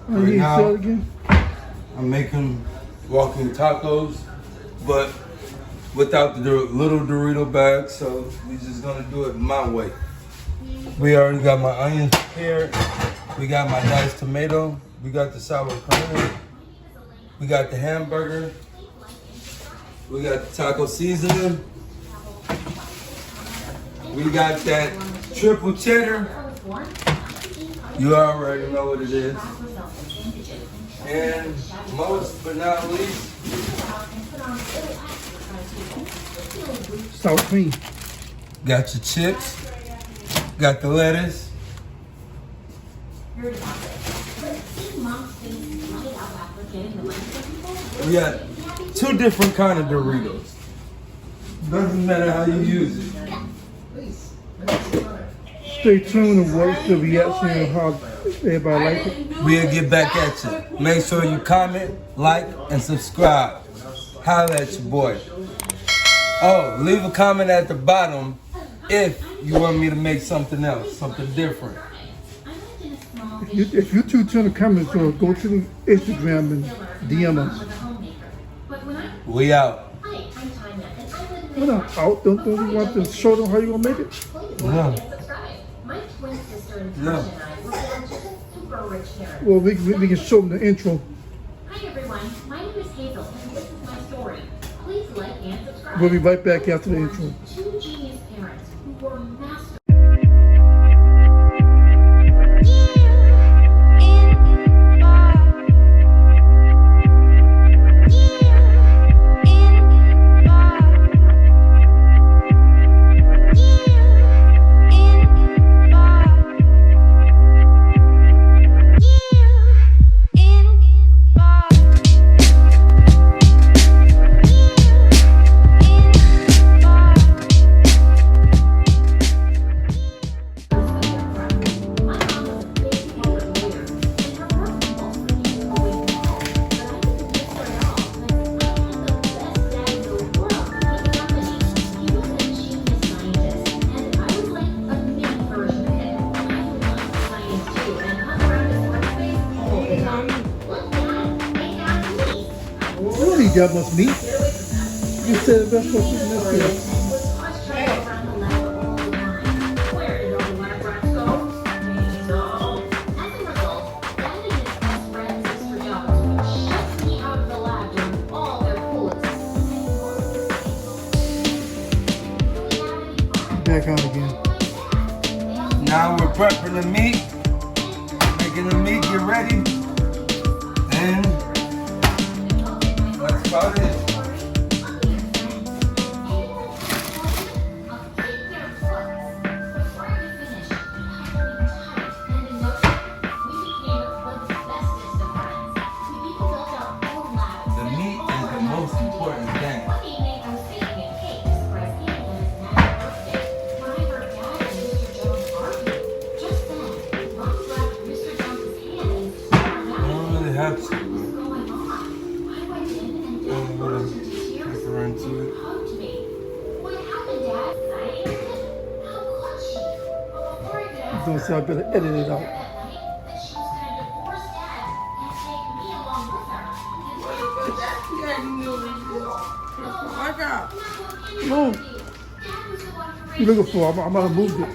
Right now, I'm making walking tacos, but without the little Dorito bag, so we're just gonna do it my way. We already got my onions prepared. We got my diced tomato. We got the sour cream. We got the hamburger. We got the taco seasoning. We got that triple cheddar. You already know what it is. And most but not least, sour cream. Got your chips. Got the lettuce. We got 2 different kind of Doritos. Doesn't matter how you use it. Stay tuned and watch the reaction and how everybody likes it. We'll get back at you. Make sure you comment, like, and subscribe. Holla at your boy. Oh, leave a comment at the bottom if you want me to make something else, something different. If you two turn the comments on, go to the Instagram and DM us. We out. We're not out. Don't you want to show them how you gonna make it? No. No. Well, we can show them the intro. Hi everyone, my name is Hazel, and this is my story. Please like and subscribe. We'll be right back after the intro. 2 genius parents who were masters. You don't need that much meat. You said the best one in this. Back on again. Now we're prepping the meat, making the meat get ready, and that's about it. The meat is the most important thing. Have to. Don't say I better edit it out. No. You looking for? I'm gonna move it.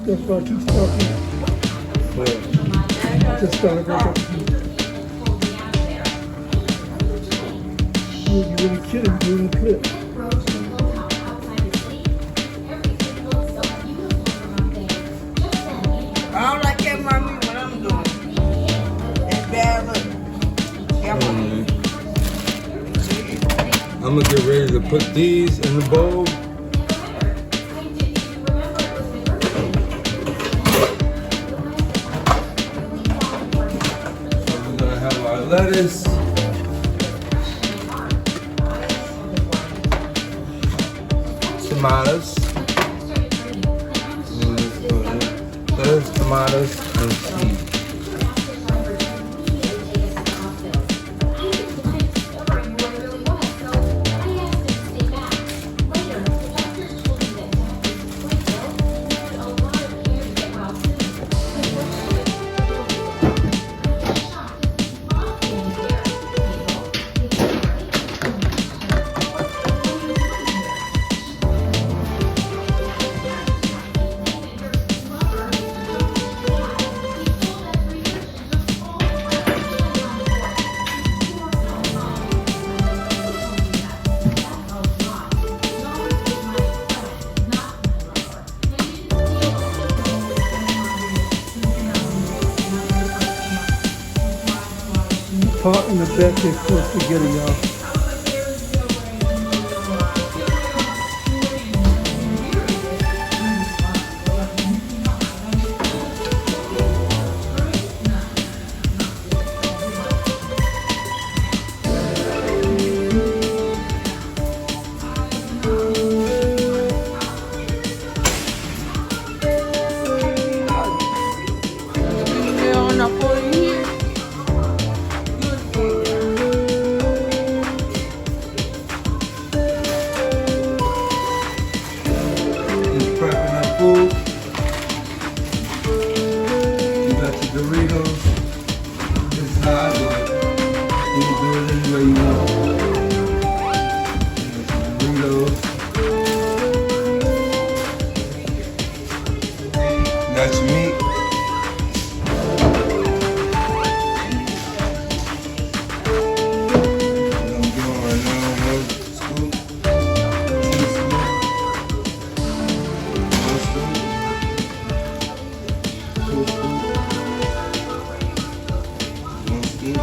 That's why I keep talking. Just started back up. You really kidding? You in the clip. I don't like that mommy what I'm doing. It's bad look. I'm gonna get ready to put these in the bowl. Lettuce, tomatoes, lettuce, tomatoes, and cheese. part in the back they close together, y'all. Just prepping up food. You got your Doritos. It's hot, but you can do it any way you want. Doritos. Got your meat. What I'm doing right now, one scoop, 2 scoops, 1 scoop, 2 scoops, 1 scoop, 2 scoops.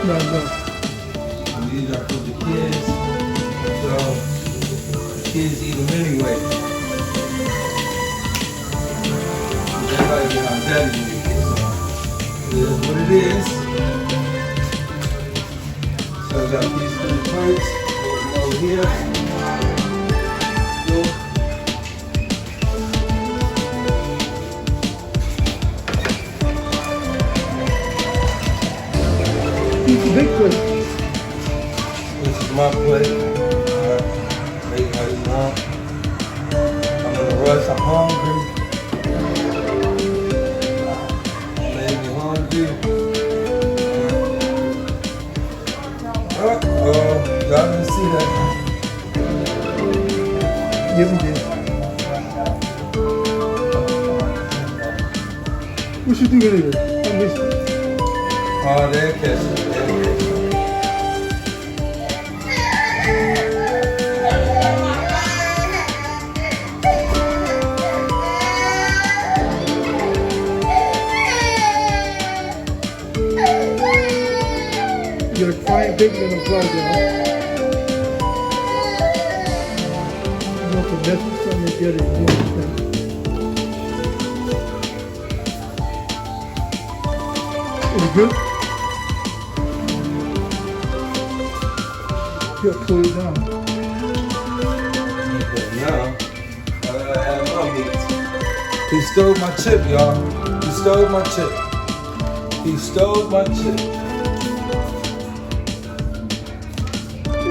No. And these are for the kids, so the kids eat them anyway. They like it how daddy make it, so it is what it is. So I got these little plates over here. Go. It's a big place. This is my plate. Make it how you want. I'm in a rush. I'm hungry. Made me hungry. Y'all didn't see that. Yeah, we did. What you doing here? I missed it. Oh, they're catching. You got a crying baby in the vlog, y'all. You want to mess with something together, you know what I'm saying? Is it good? Yeah, pull it down. Now, I have my meat. He stole my chip, y'all. He stole my chip. He stole my chip.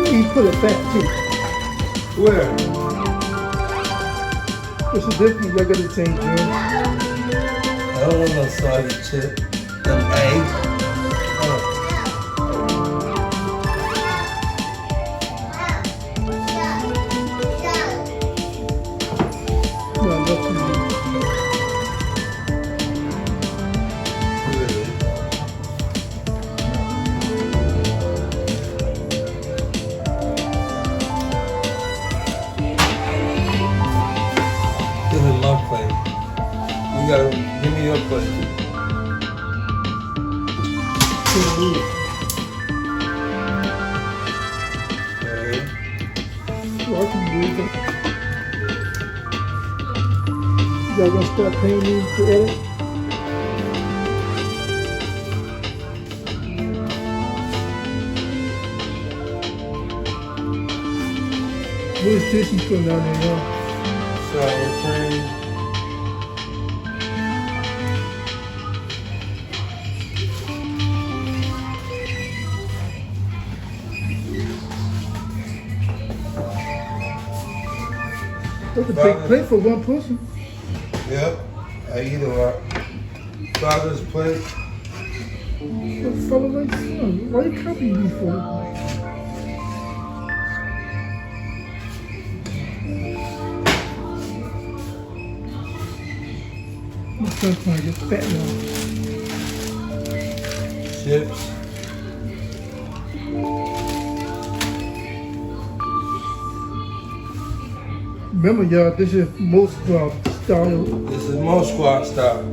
He put it back too. Where? What's the difference? I got the same drink. I don't want no soggy chip. Them eggs. No, nothing. Give me my plate. You gotta give me your plate. Ooh. Okay. So I can do it. Y'all gonna start paying me to edit? What is this you putting down there, y'all? Sour cream. That's a big plate for one person. Yep. I eat a lot. Father's plate. What fellow like son? Why you copying me for? My son's trying to get fat now. Chips. Remember, y'all, this is most style. This is Mo Squad style.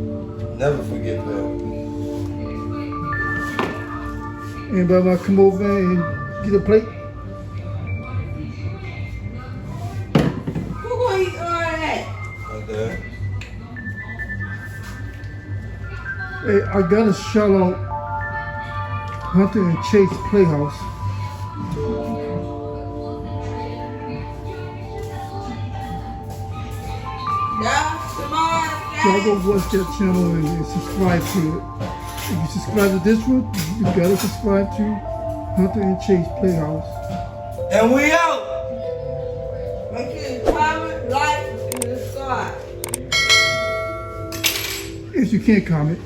Never forget that. Anybody want to come over and get a plate? Who gonna eat all that? Okay. Hey, I got a shout out Hunter and Chase Playhouse. Yeah, tomorrow. Y'all go watch that channel and subscribe to it. If you subscribe to this one, you gotta subscribe to Hunter and Chase Playhouse. And we out. Make sure you comment, like, and subscribe. If you can't comment.